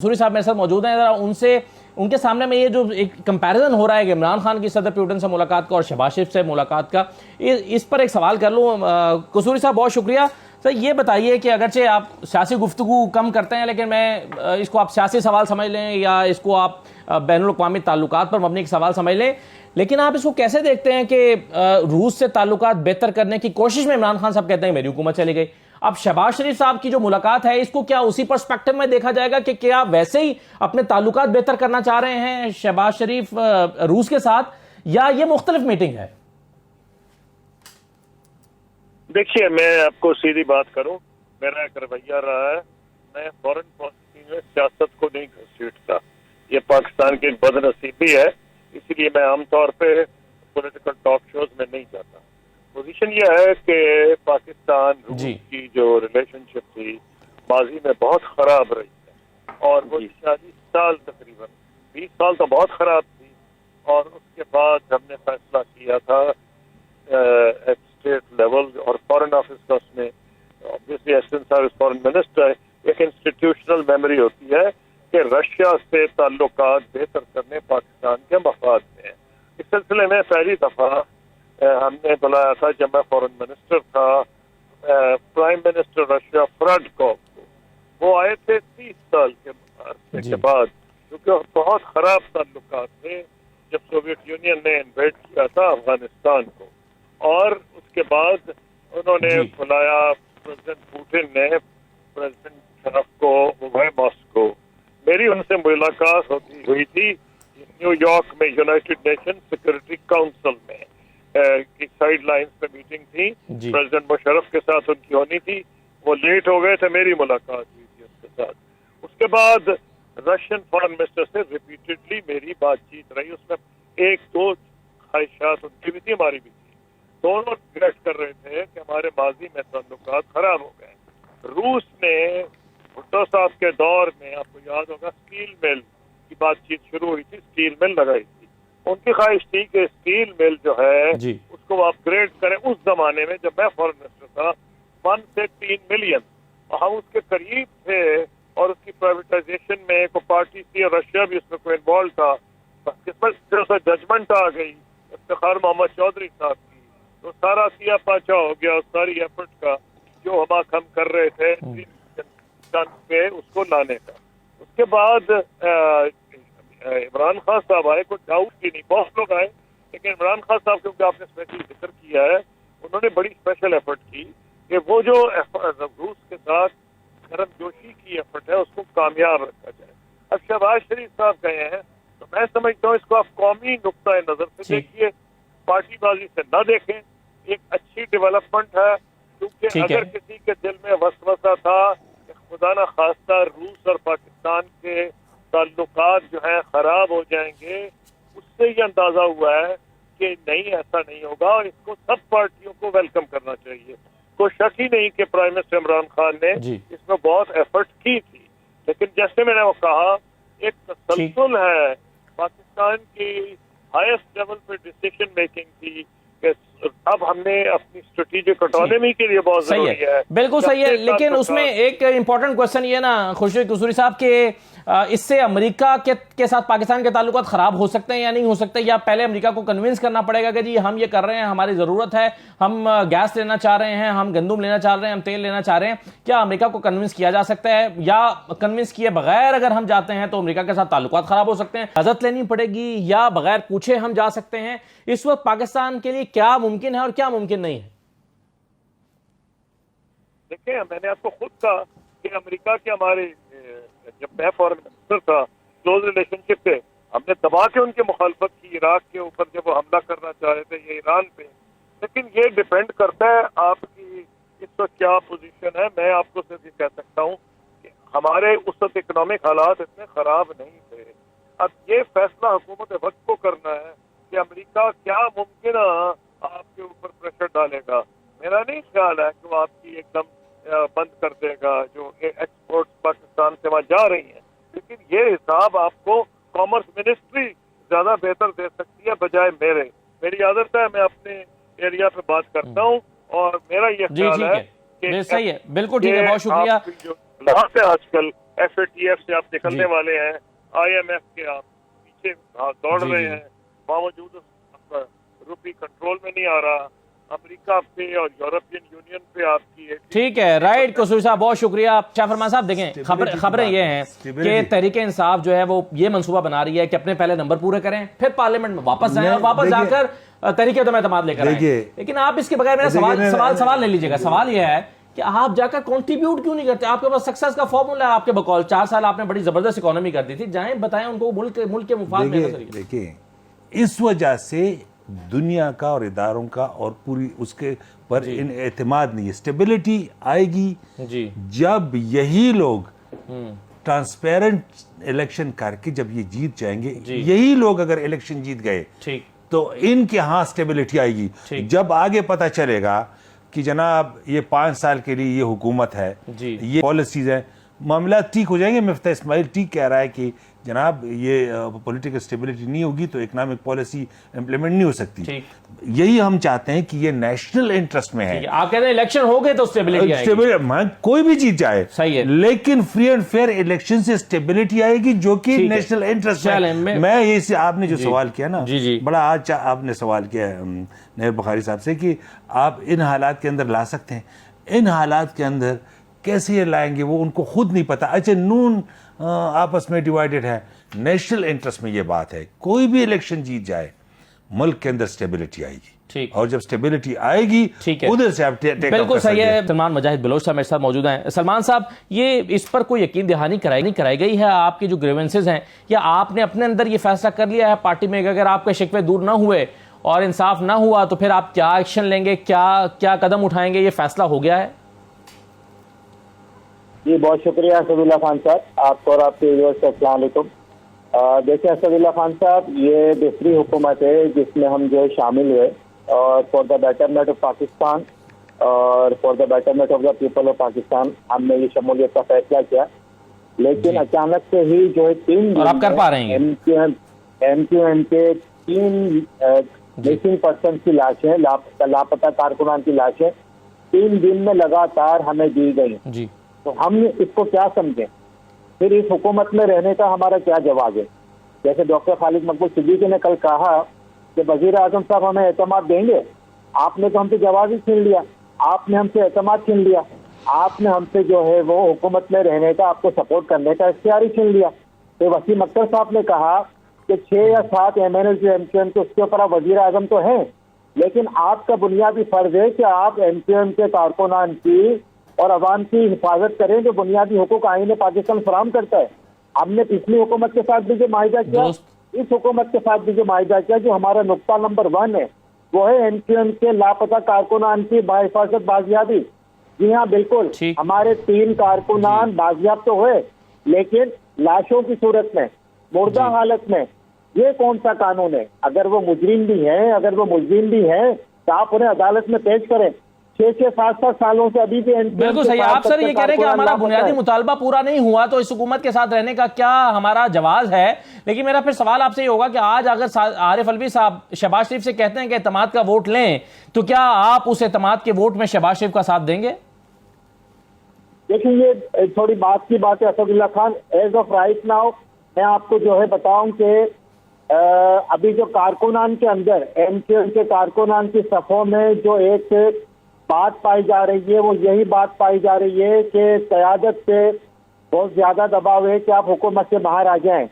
कसूरी साहब मेरे साथ मौजूद हैं, जरा उनसे उनके सामने में ये जो एक कंपैरिजन हो रहा है कि इमरान खान की सदर पुतिन से मुलाकात का और शहबाज शरीफ से मुलाकात का, इस पर एक सवाल कर लूँ। कसूरी साहब बहुत शुक्रिया। सर ये बताइए कि अगरचे आप सियासी गुफ्तगू कम करते हैं, लेकिन मैं इसको आप सियासी सवाल समझ लें या इसको आप बैनुल-अक़वामी ताल्लुकात पर मबनी एक सवाल समझ लें, लेकिन आप इसको कैसे देखते हैं कि रूस से ताल्लुकात बेहतर करने की कोशिश में इमरान खान साहब कहते हैं मेरी हुकूमत चली गई। अब शहबाज शरीफ साहब की जो मुलाकात है, इसको क्या उसी पर्सपेक्टिव में देखा जाएगा कि क्या वैसे ही अपने ताल्लुकात बेहतर करना चाह रहे हैं शहबाज शरीफ रूस के साथ, या ये मुख्तलिफ मीटिंग है? देखिए, मैं आपको सीधी बात करूं, मेरा एक रवैया रहा है, मैं फॉरेन पॉलिसी में सियासत को नहीं घसीटता। ये पाकिस्तान की एक बदनसीबी है, इसलिए मैं आमतौर पे पॉलिटिकल टॉक शोज में नहीं जाता। पोजीशन यह है कि पाकिस्तान रूस की जो रिलेशनशिप थी माजी में बहुत खराब रही है, और वो 40 साल तकरीबन 20 साल तो बहुत खराब थी। और उसके बाद हमने फैसला किया था एट स्टेट लेवल और फॉरेन ऑफिस का, उसमें ऑब्वियसली एहसन साहब फॉरेन मिनिस्टर, एक इंस्टीट्यूशनल मेमोरी होती है कि रशिया से ताल्लुकात बेहतर करने पाकिस्तान के मफाद में है। इस सिलसिले में पहली दफा हमने बुलाया था जब मैं फॉरेन मिनिस्टर था, प्राइम मिनिस्टर रशिया फ्राडकोव को। वो आए थे 30 साल के बाद, क्योंकि बहुत खराब ताल्लुकात थे जब सोवियत यूनियन ने इन्वेड किया था अफगानिस्तान को। और उसके बाद उन्होंने बुलाया, प्रेसिडेंट पुतिन ने प्रेसिडेंट शरफ को, वो गए मॉस्को। मेरी उनसे मुलाकात हुई थी न्यूयॉर्क में यूनाइटेड नेशन सिक्योरिटी काउंसिल में, की साइड लाइन्स पे मीटिंग थी, प्रेसिडेंट मुशर्रफ के साथ उनकी होनी थी। वो लेट हो गए थे, मेरी मुलाकात हुई थी उसके साथ। उसके बाद रशियन फॉरेन मिनिस्टर से रिपीटेडली मेरी बातचीत रही, उसमें एक दो ख्वाहिशात उनकी भी थी, हमारी भी थी। दोनों रिग्रेट कर रहे थे कि हमारे माजी में ताल्लुकात खराब हो गए। रूस ने भुट्टो साहब के दौर में, आपको याद होगा, स्टील मिल की बातचीत शुरू हुई थी, स्टील मिल लगाई थी। उनकी ख्वाहिश थी कि स्टील मिल जो है उसको अपग्रेड करें। उस जमाने में जब मैं फॉरेन मिनिस्टर था 1 से 3 मिलियन, हम उसके करीब थे, और उसकी प्राइवेटाइजेशन में को पार्टी थी और रशिया भी उसमें कोई इन्वॉल्व था। किस्मत जजमेंट आ गई इफ्तिखार मोहम्मद चौधरी साहब की, तो सारा सिया पाचा हो गया। और सारी एफर्ट का जो हम कर रहे थे पे उसको लाने का। उसके बाद इमरान खान साहब आए, कोई डाउट ही नहीं, बहुत लोग आए, लेकिन इमरान खान साहब, क्योंकि आपने स्पेशल जिक्र किया है, उन्होंने बड़ी स्पेशल एफर्ट की कि वो जो रूस के साथ गर्मजोशी की एफर्ट है उसको कामयाब रखा जाए। अब शहबाज शरीफ साहब गए हैं, तो मैं समझता हूँ इसको आप कौमी नुक्ता नजर से देखिए, पार्टीबाजी से न देखें। एक अच्छी डेवलपमेंट है, क्योंकि अगर किसी के दिल में वसवसा था कि खुदा ना खास्ता रूस और पाकिस्तान के ताल्लुकात जो है खराब हो जाएंगे, उससे ये अंदाजा हुआ है कि नहीं, ऐसा नहीं होगा, और इसको सब पार्टियों को वेलकम करना चाहिए। कोई शक ही नहीं कि प्राइम मिनिस्टर इमरान खान ने इसमें बहुत एफर्ट की थी, लेकिन जैसे मैंने वो कहा, एक तसलसल है पाकिस्तान की हाईएस्ट लेवल पे डिसीजन मेकिंग थी कि अब हमने अपनी स्ट्रेटेजिक ऑटोनॉमी के लिए बहुत जरूरी है। बिल्कुल सही है, लेकिन उसमें एक इंपॉर्टेंट क्वेश्चन ये ना खुर्शीद कसूरी साहब के, इससे अमेरिका के साथ पाकिस्तान के ताल्लुकात खराब हो सकते हैं या नहीं हो सकते, या पहले अमेरिका को कन्विंस करना पड़ेगा कि जी हम ये कर रहे हैं, हमारी जरूरत है, हम गैस लेना चाह रहे हैं, हम गंदम लेना चाह रहे हैं, हम तेल लेना चाह रहे हैं, क्या अमेरिका को कन्विंस किया जा सकता है, या कन्विंस किए बगैर अगर हम जाते हैं तो अमेरिका के साथ ताल्लुकात खराब हो सकते हैं, इजाजत लेनी पड़ेगी, या बगैर पूछे हम जा सकते हैं? इस वक्त पाकिस्तान के लिए क्या मुमकिन है और क्या मुमकिन नहीं है? देखिए, मैंने आपको खुद कहा कि अमेरिका के हमारे, जब मैं फॉरेन मिनिस्टर था, क्लोज रिलेशनशिप थे। हमने दबा के उनकी मुखालफत की इराक के ऊपर जब वो हमला करना चाह रहे थे, ये ईरान पे। लेकिन ये डिपेंड करता है आपकी इस वक्त क्या पोजीशन है। मैं आपको सिर्फ ये कह सकता हूँ कि हमारे उस वक्त इकोनॉमिक हालात इतने खराब नहीं थे। अब ये फैसला हुकूमत वक्त को करना है कि अमेरिका क्या मुमकिन आपके ऊपर प्रेशर डालेगा। मेरा नहीं ख्याल है कि वो आपकी एकदम बंद कर देगा जो एक्सपोर्ट पाकिस्तान से वहां जा रही हैं, लेकिन ये हिसाब आपको कॉमर्स मिनिस्ट्री ज्यादा बेहतर दे सकती है बजाय मेरी आदत है, मैं अपने एरिया पे बात करता हूँ, और मेरा ये ख्याल है कि सही है, बिल्कुल ठीक है, बहुत शुक्रिया। जो आजकल FATF से आप निकलने वाले हैं, IMF के आप पीछे दौड़ रहे हैं, बावजूद आपका रुपी कंट्रोल में नहीं आ रहा, अमेरिका पे और यूरोपियन यूनियन पे आपकी ठीक है, राइट कसूरी साहब, बहुत शुक्रिया। शाहफरमान साहब देखें, खबरें ये हैं कि तहरीके इंसाफ जो है वो ये मंसूबा बना रही है कि अपने पहले नंबर पूरे करें, फिर पार्लियामेंट में वापस आए और वापस जाकर तरीके तो एतमाद लेकर आए। लेकिन आप इसके बगैर मेरा सवाल ले लीजिएगा। सवाल यह है कि आप जाकर कंट्रीब्यूट क्यों नहीं करते? आपके पास सक्सेस का फॉर्मूला है, आपके बकौल 4 साल आपने बड़ी जबरदस्त इकोनॉमी कर दी थी, जाएं बताएं उनको मुल्क के मुफाद में। देखिए, इस वजह से दुनिया का और इदारों का और पूरी उसके पर इन एतमाद नहीं है। स्टेबिलिटी आएगी जी जब यही लोग ट्रांसपेरेंट इलेक्शन करके जब ये जीत जाएंगे, यही लोग अगर इलेक्शन जीत गए ठीक तो इनके यहाँ स्टेबिलिटी आएगी। जब आगे पता चलेगा कि जनाब ये 5 साल के लिए ये हुकूमत है, ये पॉलिसीज है, मामला ठीक हो जाएंगे। मिफ्ता इस्माइल ठीक कह रहा है कि जनाब ये पॉलिटिकल स्टेबिलिटी नहीं होगी तो इकोनॉमिक पॉलिसी इंप्लीमेंट नहीं हो सकती। यही हम चाहते हैं कि ये नेशनल इंटरेस्ट में है। आप कहते हैं इलेक्शन हो गए तो स्टेबिलिटी कोई भी जीत जाए, सही है, लेकिन फ्री एंड फेयर इलेक्शन से स्टेबिलिटी आएगी जो कि नेशनल इंटरेस्ट में। मैं ये आपने जो सवाल किया ना, बड़ा आज आपने सवाल किया नहर बुखारी साहब से कि आप इन हालात के अंदर ला सकते हैं। इन हालात के अंदर कैसे ये लाएंगे वो उनको खुद नहीं पता। अच्छा, नून आपस में डिवाइडेड है, नेशनल इंटरेस्ट में ये बात है। कोई भी इलेक्शन जीत जाए मुल्क के अंदर स्टेबिलिटी आएगी, ठीक, और जब स्टेबिलिटी आएगी उधर से आप बिल्कुल सही है। सलमान मुजाहिद बलोच साहब मेरे साथ मौजूद हैं। सलमान साहब, ये इस पर कोई यकीन दहानी कराई गई है? आपकी जो ग्रीवेंसेज हैं, या आपने अपने अंदर ये फैसला कर लिया है पार्टी में कि अगर आपके शिकवे दूर ना हुए और इंसाफ ना हुआ तो फिर आप क्या एक्शन लेंगे, क्या कदम उठाएंगे, ये फैसला हो गया है? जी बहुत शुक्रिया असदुल्ला खान साहब, आपको और आपके व्यूअर्स को अस्सलाम वालेकुम। देखिए असदुल्ला खान साहब, ये दूसरी हुकूमत है जिसमें हम जो है शामिल हुए, और for the betterment of Pakistan और for the betterment of the people of Pakistan हमने ये शमूलियत का फैसला किया। लेकिन अचानक से ही जो है 3 और आप कर पा रहे हैं MQM के 3 मिसिंग पर्सन की लाशें, लापता कारकुनान की लाशें 3 दिन में लगातार हमें दी गई जी। तो हम इसको क्या समझें? फिर इस हुकूमत में रहने का हमारा क्या जवाब है? जैसे डॉक्टर खालिद मकबूल सिद्दीकी ने कल कहा कि वजीर आजम साहब हमें एतमाद देंगे, आपने तो हमसे जवाब ही छीन लिया, आपने हमसे एतमाद छीन लिया, आपने हमसे जो है वो हुकूमत में रहने का, आपको सपोर्ट करने का इख्तियार ही छीन लिया। तो वसीम अख्तर साहब ने कहा कि 6 या 7 MNA जो MQM के, उसके ऊपर आप वजीर आजम तो हैं, लेकिन आपका बुनियादी फर्ज है कि आप MQM के कारकुनान की और अवाम की हिफाजत करें जो बुनियादी हुकूक आईन पाकिस्तान फराहम करता है। हमने पिछली हुकूमत के साथ भी जो माहिदा किया, इस हुकूमत के साथ भी जो माहिदा किया, जो हमारा नुक्ता नंबर 1 है वो है MQM के लापता कारकुनान की बाहिफाजत बाजियाबी। जी हाँ बिल्कुल, हमारे 3 कारकुनान बाजियाब तो हुए, लेकिन लाशों की सूरत में, मुर्दा हालत में। ये कौन सा कानून है? अगर वो मुजरिम भी है, अगर वो मुलजिम भी है तो आप उन्हें अदालत में पेश करें। 6-7 सालों से अभी भी बिल्कुल सही। आप सर ये कह रहे हैं कि हमारा बुनियादी मुतालबा पूरा नहीं हुआ तो इस हुकूमत के साथ रहने का क्या हमारा जवाब है? लेकिन मेरा फिर सवाल आपसे ये होगा कि आज अगर आरिफ अलवी साहब शहबाज शरीफ से कहते हैं कि एतमाद का वोट लें, तो क्या आप उस एतमाद के वोट में शहबाज शरीफ का साथ देंगे? देखिए, ये थोड़ी बात की बात है Asadullah Khan. As of right now मैं आपको जो है बताऊं कि अभी जो कारकुनान के अंदर MQM के कारकुनान की सफ़ों में जो एक बात पाई जा रही है, वो यही बात पाई जा रही है कि क़यादत पे बहुत ज्यादा दबाव है कि आप हुकूमत से बाहर आ जाएं।